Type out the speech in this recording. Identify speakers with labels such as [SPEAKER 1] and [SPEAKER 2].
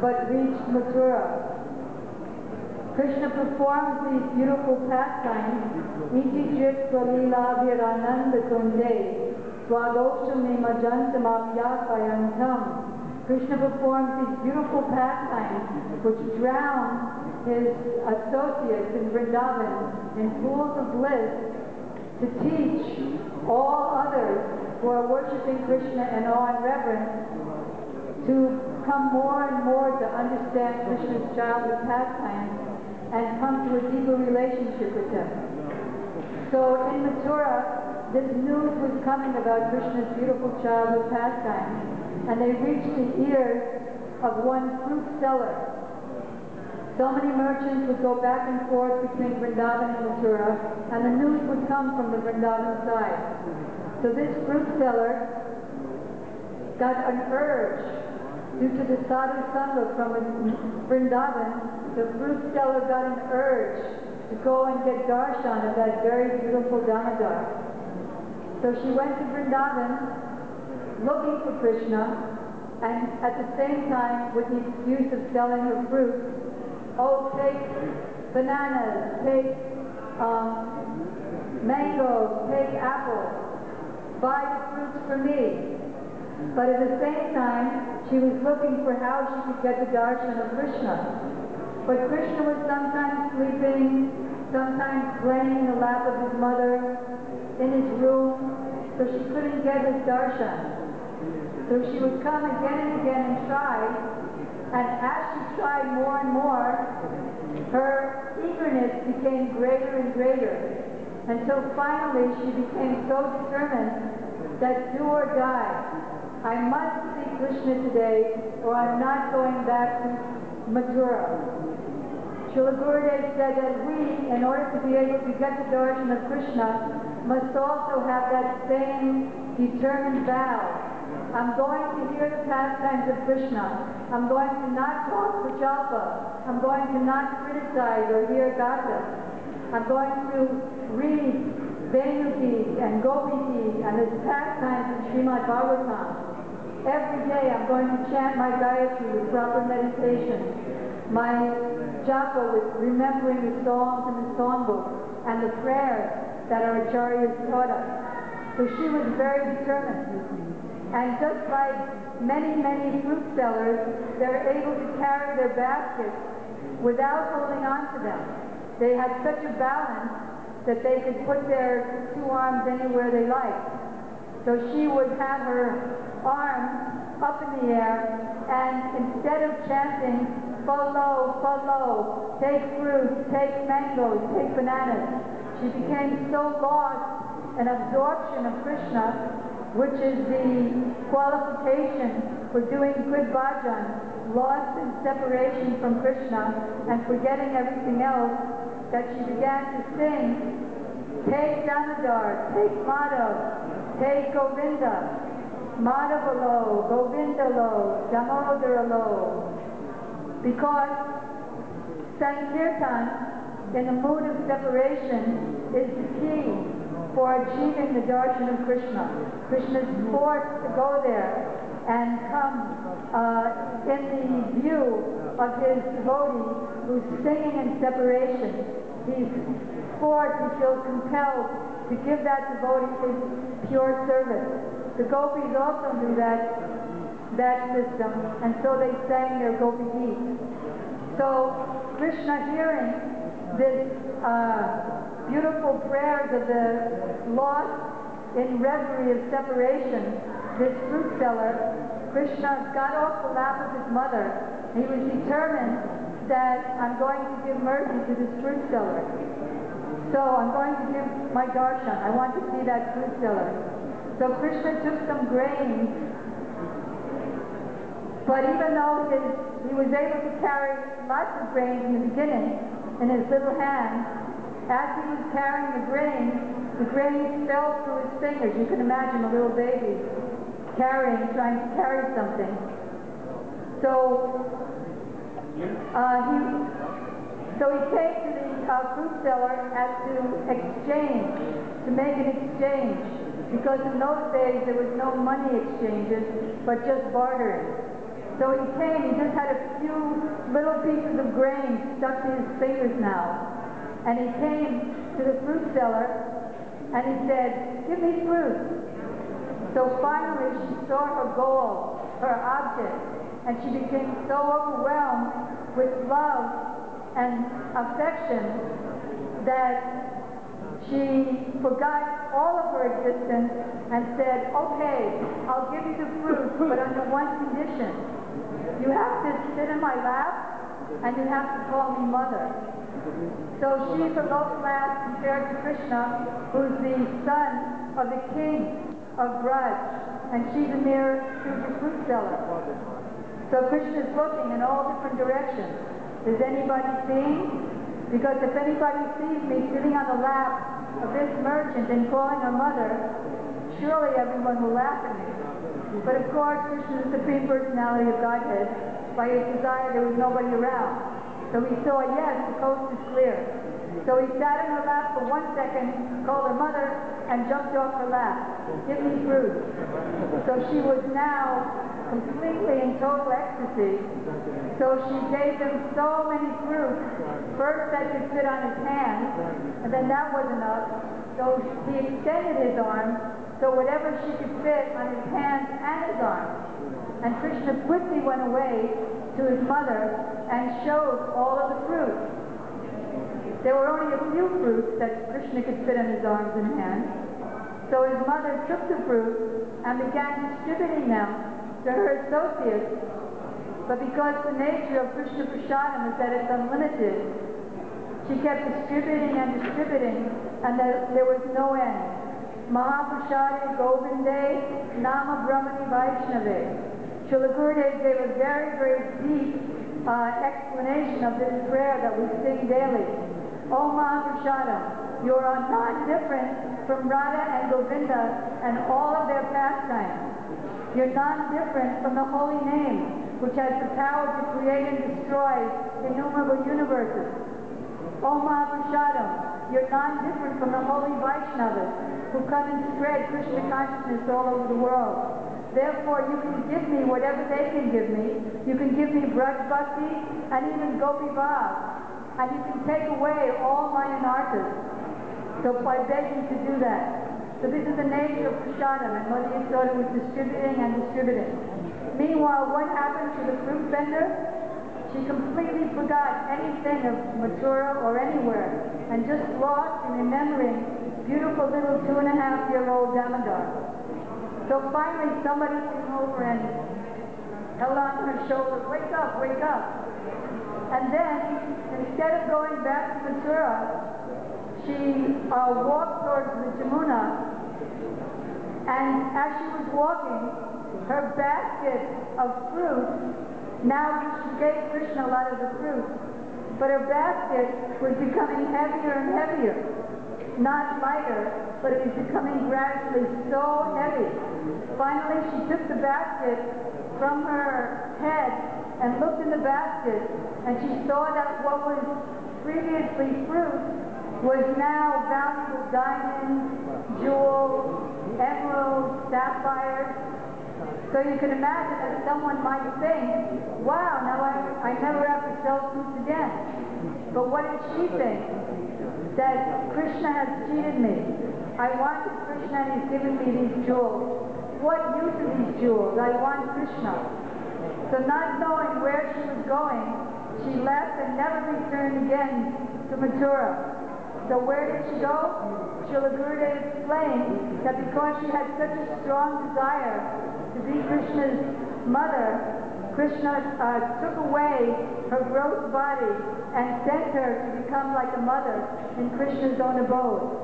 [SPEAKER 1] but reached Mathura. Krishna performs these beautiful pastimes, Iti Jit Lila Virananda Kunde, Swagoshami Majantamapyapayantam. Krishna performs these beautiful pastimes which drown his associates in Vrindavan in pools of bliss to teach all others who are worshipping Krishna in awe and reverence to come more and more to understand Krishna's childhood pastimes and come to a deeper relationship with him. So in Mathura, this news was coming about Krishna's beautiful childhood pastimes, and they reached the ears of one fruit seller. So many merchants would go back and forth between Vrindavan and Mathura, and the news would come from the Vrindavan side. So this fruit seller got an urge. Due to the sadhu sangha from Vrindavan, the fruit seller got an urge to go and get darshan of that very beautiful Damodar. So she went to Vrindavan looking for Krishna, and at the same time, with the excuse of selling her fruit, oh, take bananas, take mangoes, take apples, buy the fruits for me. But at the same time, she was looking for how she could get the darshan of Krishna. But Krishna was sometimes sleeping, sometimes playing in the lap of his mother, in his room, so she couldn't get his darshan. So she would come again and again and try, and as she tried more and more, her eagerness became greater and greater, until finally she became so determined that do or die, I must see Krishna today, or I'm not going back to Mathura. Srila Gurudev said that we, in order to be able to get the darshan of Krishna, must also have that same determined vow. I'm going to hear the pastimes of Krishna. I'm going to not talk prachalpa. I'm going to not criticize or hear gossip. I'm going to read Venu and Gopi and his pastimes in Srimad Bhagavatam. Every day I'm going to chant my Gayatri with proper meditation, my japa with remembering the songs in the songbook, and the prayers that our acharyas taught us. So she was very determined. And just like many, many fruit sellers, they're able to carry their baskets without holding on to them. They had such a balance that they could put their two arms anywhere they liked. So she would have her arms up in the air, and instead of chanting, follow, follow, take fruit, take mangoes, take bananas, she became so lost in absorption of Krishna, which is the qualification for doing good bhajan, lost in separation from Krishna and forgetting everything else, that she began to sing, take Damodar, take Madhav, take Govinda, Madhavalo, Govindalo, Damodaralo, because Sankirtan, in the mood of separation, is the key for achieving the darshan of Krishna. Krishna is forced to go there and come in the view of his devotee who's singing in separation. He's forced, he feels compelled to give that devotee his pure service. The gopis also knew that system, and so they sang their gopi geet. So Krishna, hearing this beautiful prayers of the lost in reverie of separation, this fruit seller, Krishna got off the lap of his mother. He was determined that I'm going to give mercy to this fruit seller. So I'm going to give my darshan. I want to see that fruit seller. So Krishna took some grains, but even though he was able to carry lots of grains in the beginning in his little hand, as he was carrying the grains fell through his fingers. You can imagine a little baby trying to carry something. So he came to the fruit seller as to make an exchange, because in those days there was no money exchanges, but just bartering. So he came, he just had a few little pieces of grain stuck to his fingers now. And he came to the fruit seller and he said, "Give me fruit." So finally she saw her goal, her object, and she became so overwhelmed with love and affection that she forgot all of her existence and said, "Okay, I'll give you the fruit, but under one condition. You have to sit in my lap and you have to call me mother." So she's a low class compared to Krishna, who's the son of the king of Braj, and she's a mere fruit seller. So Krishna's looking in all different directions. Is anybody seeing? Because if anybody sees me sitting on the lap of this merchant and calling her mother, surely everyone will laugh at me. But of course, Krishna is the Supreme Personality of Godhead. By his desire, there was nobody around. So he saw, yes, the coast is clear. So he sat in her lap for 1 second, called her mother, and jumped off her lap. "Give me fruit." So she was now completely in total ecstasy. So she gave him so many fruits. First that could fit on his hand, and then that was enough. So he extended his arms, so whatever she could fit on his hands and his arms. And Krishna quickly went away to his mother and showed all of the fruit. There were only a few fruits that Krishna could fit on his arms and hands. So his mother took the fruit and began distributing them to her associates. But because the nature of Krishna Prasadam is that it's unlimited, she kept distributing and distributing, and there was no end. Mahaprasade Govinde Nama Brahmani Vaishnave. Srila Gurudev gave a very, very deep explanation of this prayer that we sing daily. O Mahaprasada, you are not different from Radha and Govinda and all of their pastimes. You're not different from the holy name, which has the power to create and destroy innumerable universes. O Mahaprasada, you're not different from the holy Vaishnavas who come and spread Krishna consciousness all over the world. Therefore, you can give me whatever they can give me. You can give me Braj Bhakti and even Gopi Bhav. And you can take away all my anarthas. So I beg you to do that. So this is the nature of Prasadam, and Mother Yasoda was distributing and distributing. Meanwhile, what happened to the fruit vendor? She completely forgot anything of Mathura or anywhere, and just lost in remembering beautiful little 2.5-year-old Damodar. So finally somebody came over and held on her shoulder, "Wake up, wake up." And then, instead of going back to Mathura, she walked towards the Jamuna, and as she was walking, her basket of fruit, now she gave Krishna a lot of the fruit, but her basket was becoming heavier and heavier. Not lighter, but it was becoming gradually so heavy. Finally, she took the basket from her head and looked in the basket, and she saw that what was previously fruit was now valuable diamonds, jewels, emeralds, sapphires. So you can imagine that someone might think, "Wow, now I never have to sell fruits again." But what did she think? That Krishna has cheated me. I wanted Krishna and he's given me these jewels. What use are these jewels? I want Krishna. So not knowing where she was going, she left and never returned again to Mathura. So where did she go? Srila Gurudev explained that because she had such a strong desire to be Krishna's mother, Krishna took away her gross body and sent her to become like a mother in Krishna's own abode.